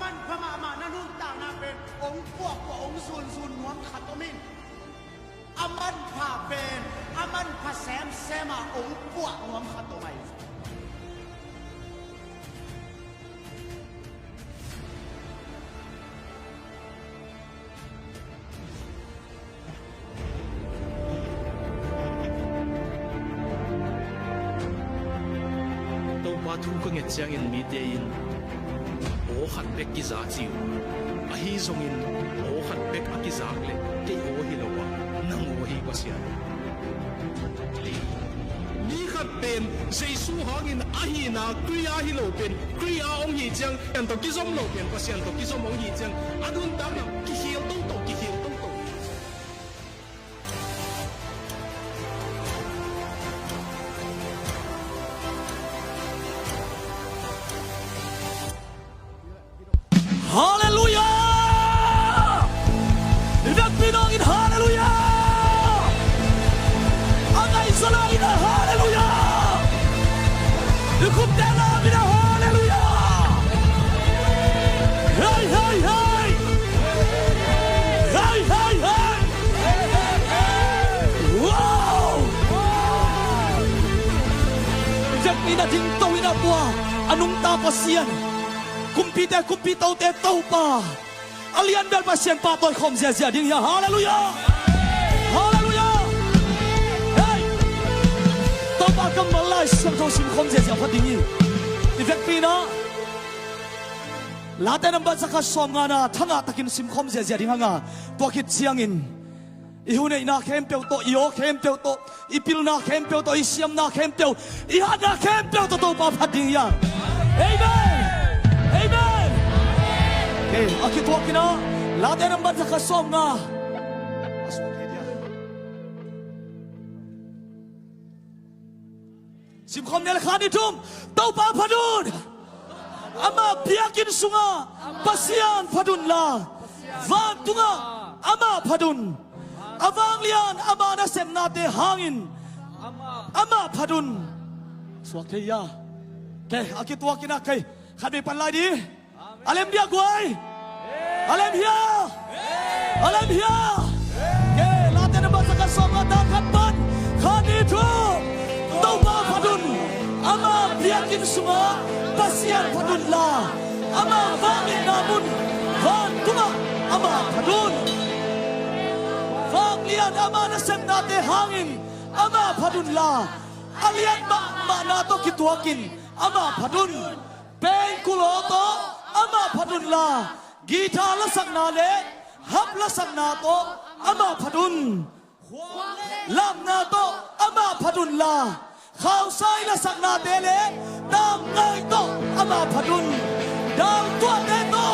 มันพม่ามานานุ่งต่างนาเป็นองค์พวกองค์ซูนนวมขัดตมินอามันผ่าเป็นอามันผ่าแซมมาองค์พวกนวมขัดตมินthu có nghe chang in mi te in o khat bek ki za chiu a hi zong in o khat bek a ki za le ke o hi lo wa nang o hi pasian mi khat pen jesu hang in a hi na kriya hi lo pen kriya ong hi chang an to ki zom lo pen pasian to ki zom ong hi chang adun ta na ki hil to ki hil to Halleluja! Idag pinongin halleluja! Ang ay salain na halleluja! Ikum tela mina halleluja! Hey hey hey! Hey hey hey! Wow! Idag pinating tawin na po anong tapas yan? Kumpi tau te tau pa alian bel pasien pa toy khom zia ding ya hallelujah hallelujah hey tau pa kam malai sim tho sim khom zia pha ding ni effect pina la te number saka som nga na thanga takin sim khom zia ding nga pocket siang in ihune na khem pe to io khem pe to ipil na khem pe to isiam na khem pe I ha na khem pe to pa pha ding ya amen Amen. Okay, akit wakina. Lahat ng bansa kasom nga. Simkhom nel khanitum tau pa padun. Ama biakin sunga pasian padun la. Van tunga ama padun. Avang lian ama na sem nate hangin. Ama padun. Swakya. Okay, akit wakina kay Kami panlay di Alem dia guay Alem hiya Alem hiya Ke lahat na bansa kasama dakat pan Kanito Tau pa padun Ama biakin sunga Pasian padun la Ama vangin namun Van tunga Ama padun Vang lian ama nasem nate hangin Ama padun la Alian ma nato kituakin Ama padun Pengkuloto ama padun la Gita la sakna le Hap la sakna to ama padun Lam na to ama padun la Khao sai la sakna te le Dam ngai to ama padun Dam tua te to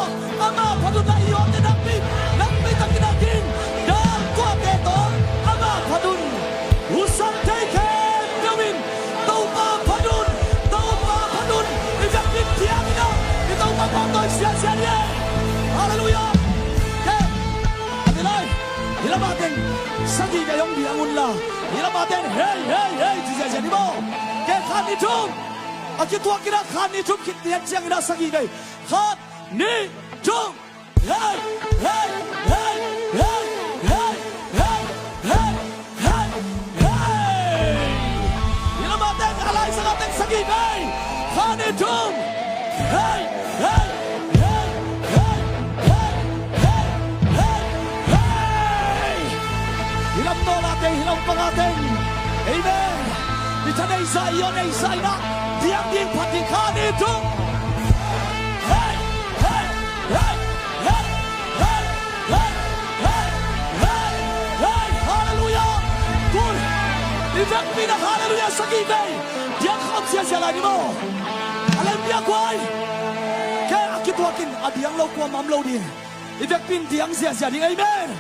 ama padun la iyo te nakmi takinakin Dam tua te to ama padun Usang te ke Yamin Tau pa padun Tau pa padun Ivakit tiang ina Ito pa patoy siya niya Hallelujah Okay Adilay Hilamatin Sagi kayong diangun la Hilamatin Hey hey hey Siya ni mo Okay khanitum Akitua kina khanitum Kitiyan siyang ina sagi kay Khanitum Hey hey hey hey hey hey hey hey hey Hilamatin Alay sa ating sagi kay Khanitum Hey hey hey hey hey hey hey hey Hilam to natin hilam pa natin Amen Ito na isa iyon na isa na Diyang diyang patikan ito Hey hey hey hey hey hey hey hey hey Hallelujah Kul Ivek pinag hallelujah sa gibay Diyang kamsiya siya lagi mo Alam niya ko ay Kaya akitwakin Adiyang law ko mamlaw di Ivek pin diyang siya siya di Amen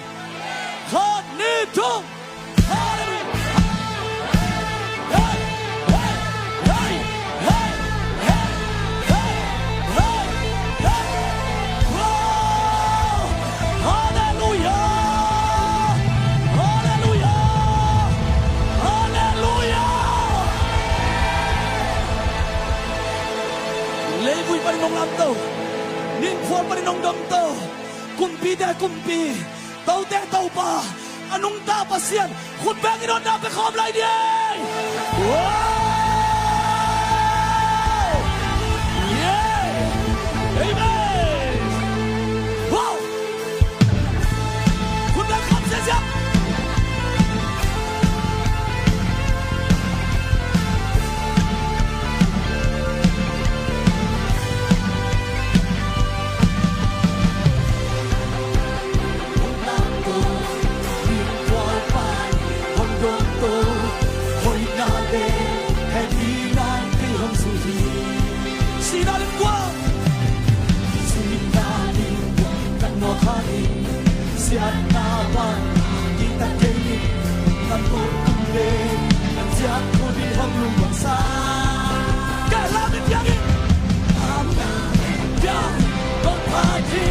Kanitong Hallelujah Hey Hey Hey Hey Hey Hey Hey Hey Wow Hallelujah Hallelujah Hallelujah Lebuy pa rin mong lamto Ning phun mà nông đom to kumpi de kumpi tàu te tàu pa anong ta pa sian khut beng inon na pe khom lại đi yeah amen wow khut beng khom sẽ chắc siat nawan kita kini tanpa kumle dan siap ku di hong bangsa kalamin yangin yang berpati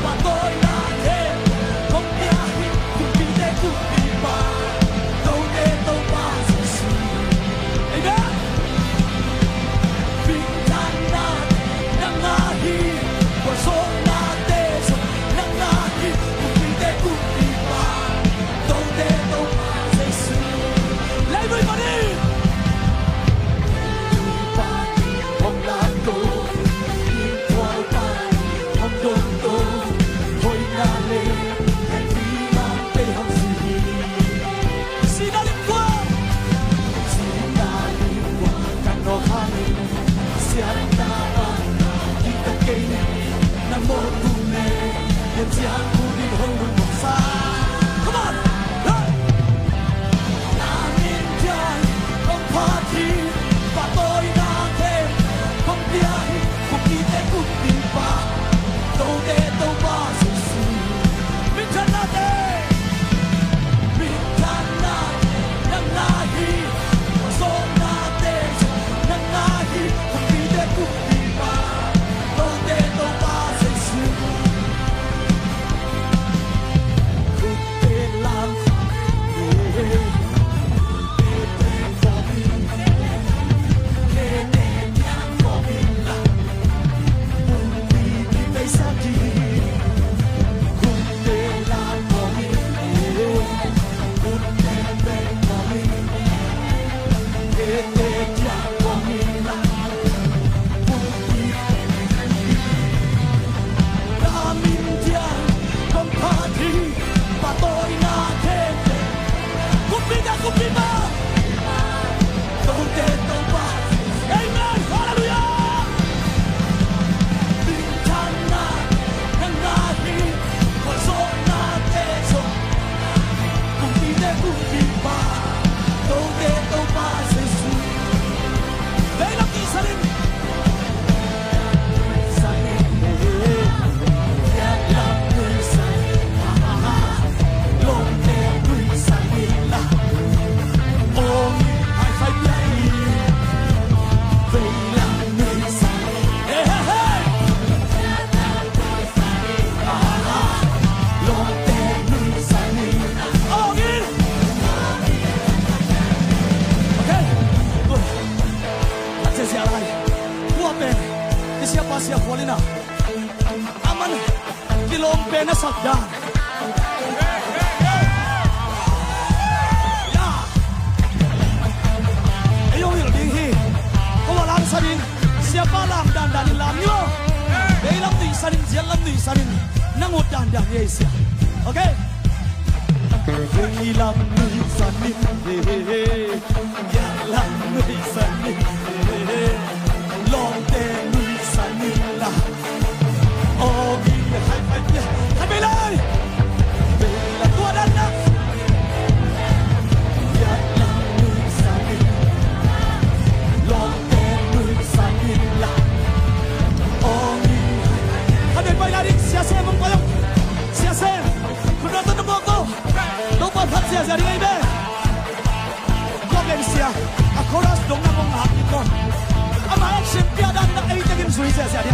patoi nade kong piahi kumpide kumpipa tau de tau pa sisi amen bintang na nangahi kosong na teso nangahi everybody hong lam tu thoi pa hong dong tu hoi na le hai vi ma pe hong si na lim qua kan no khani sian na kita ke na mo tu ne ya jiang ku di hong bang sa come on party, but boy not there. Come behind, come be there, come be back. Don't get no bars to see. Mitana, Nangahi, so not there. Nangahi, come be there, come be back. Don't get no bars to see. Could they love?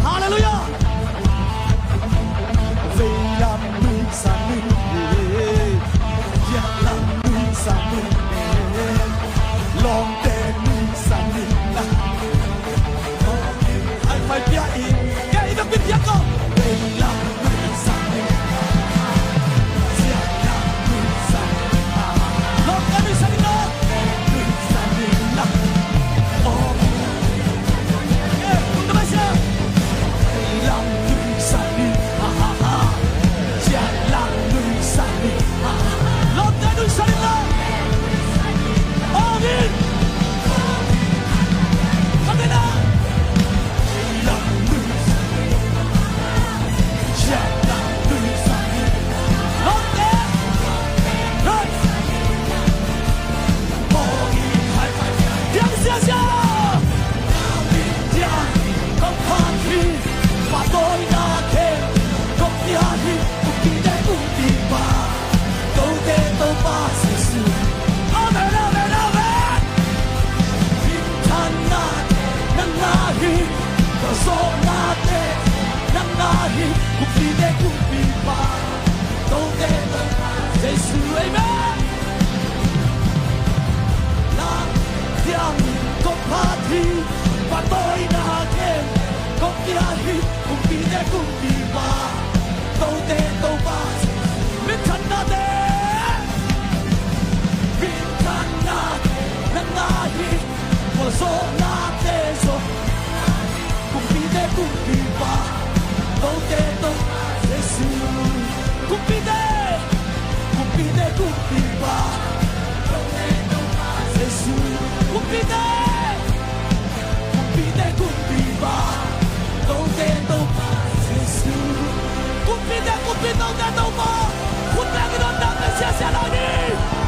Hallelujah. Hãy nangahi kupide kupipa Tote Giêsu amen Lang tiang có party và tôi đã thêm có kiahi kupide kupipa Tote toba Min tanna de Min tanna nangahi so na te so kupide kupipa tote to Giêsu kupide kupipa tote to Giêsu kupide kupipa tote to Giêsu kupide tote to ba kun la ki don da me sia sia la ni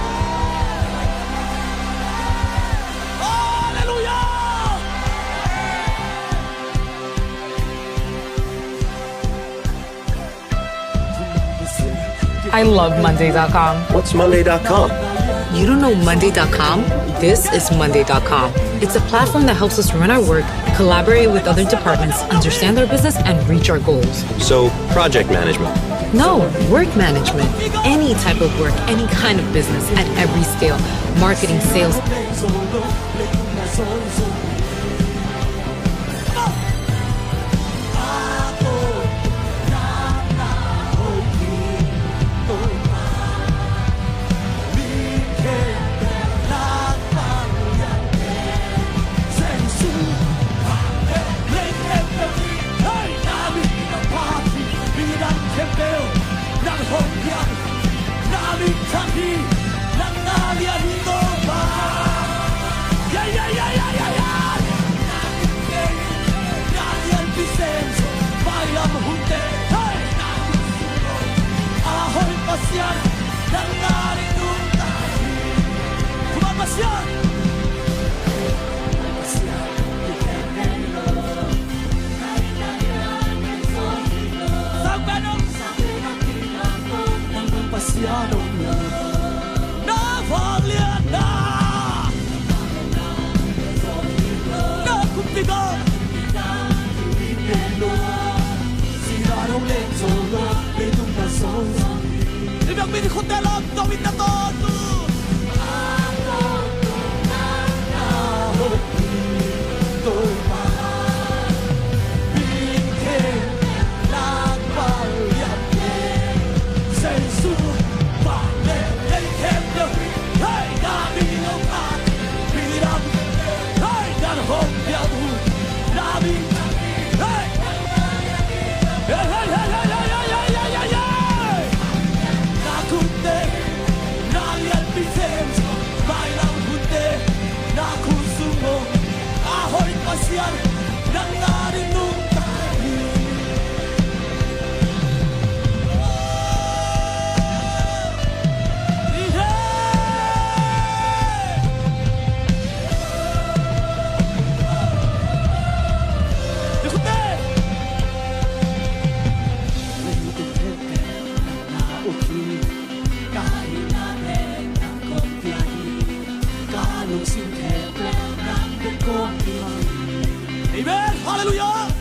I love Monday.com. What's Monday.com? You don't know Monday.com? This is Monday.com. It's a platform that helps us run our work, collaborate with other departments, understand our business, and reach our goals. So, project management. No, work management. Any type of work, any kind of business, at every scale. Marketing, sales. Amen. Hallelujah.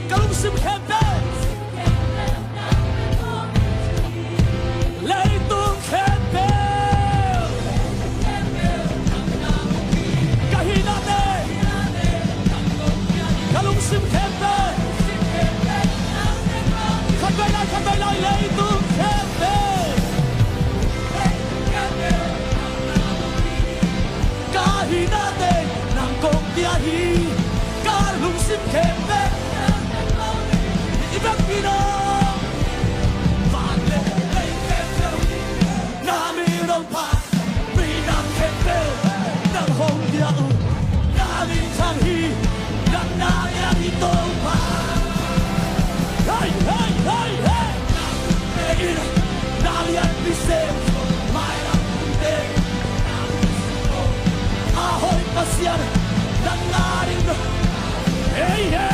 Kalungsip kempe. Leitung kempe. Kahinate. Kalungsip kempe. Katay lai leitung kempe. Kahinate ng kongtiyahi. Kalungsip kempe. Ibang Pinoy Pagle ay kempe Namin ang pinang kempe ng Hongdiao Namin tanghi ng nayang ito pa Hey, hey, hey, hey Ina, nalian bisem Mayroong kunti Ahoy pasyan ng naring Hey, hey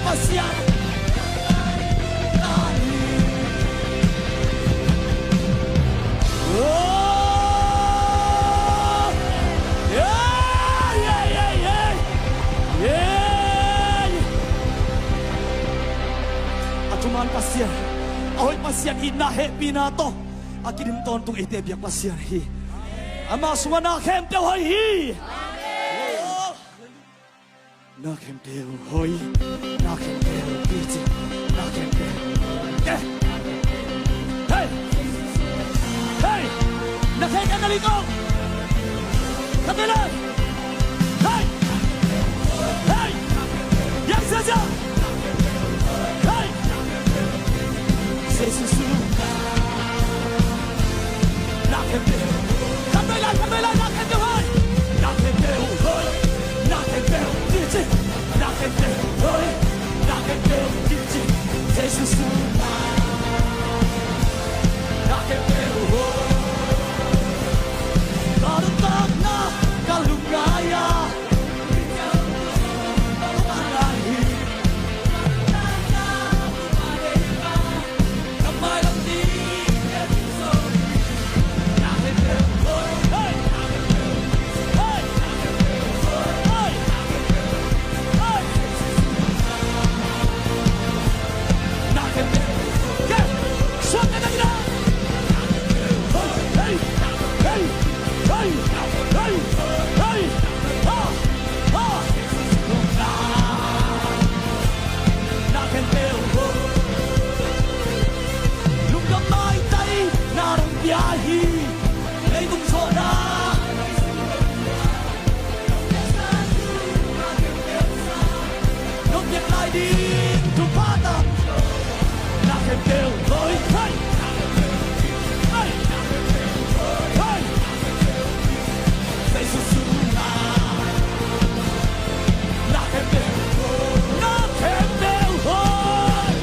pasian Oh yeah yeah yeah yeah yeah Atuman pasian ahoy pasian ina happy na to akinim ton tung ite biak pasian hi ama suana khem te hoy hi na khem te hoy na khem te kiti na khem te hey hey na khem te naliko kabela hey hey yak saja hey Jesus na khem te kabela kabela na khem te hoy na khem te hoy na khem te kiti na khem te hoy na khem te kiti Jesus na khem te hoy Karutak na kalugaya Malahi Kamay lang di Na khem te hoy hey hey hey hey Na khem te yeah suot na gina hey hey hey hey hey ah ah na khem te hoy lúc đó mai tay na rong bia hi lấy tung so na lúc nhắc lại đi tu phá ta na khem te hoy hey hey hey Jesus na khem te na khem te hoy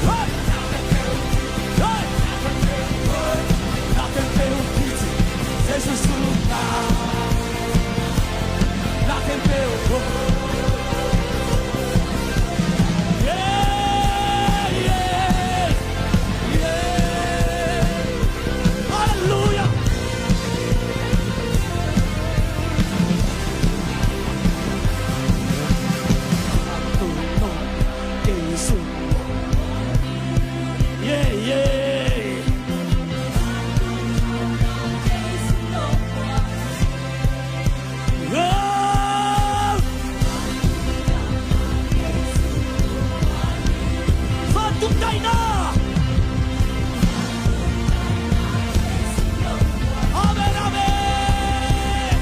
hey hey na khem te kiti Jesus na khem te hoy yeah yeah yeah hallelujah yeah yeah oh Fatum Daina amen amen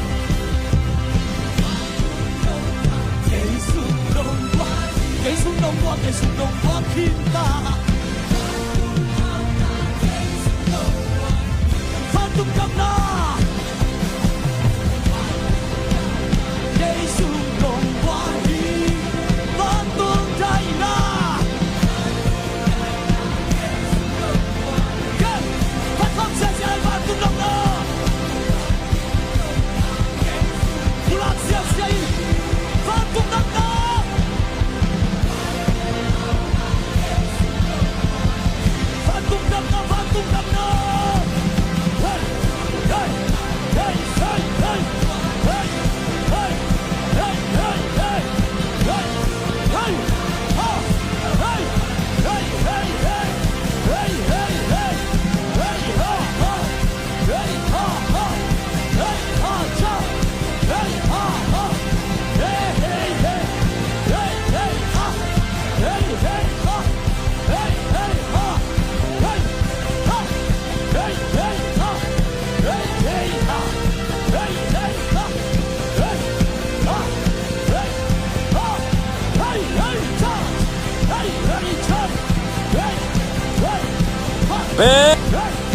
Jesus nông qua kita Fatum Daina Jesus nông qua hi Fatum Daina yeah Fatum Daina Fatum Daina Bulan siap-siap Fatum Daina Fatum Daina Fatum Daina hey hey hey hey hey hey hey hey hey hey hey hey ah hey hey hey hey hey hey hey hey ha ha hey ha ha hey ha cha hey ha ha hey hey hey hey hey ha hey hey ha hey hey ha hey ha hey hey ha hey hey ha hey hey ha hey ha hey ha hey hey cha hey hey cha hey hey ha hey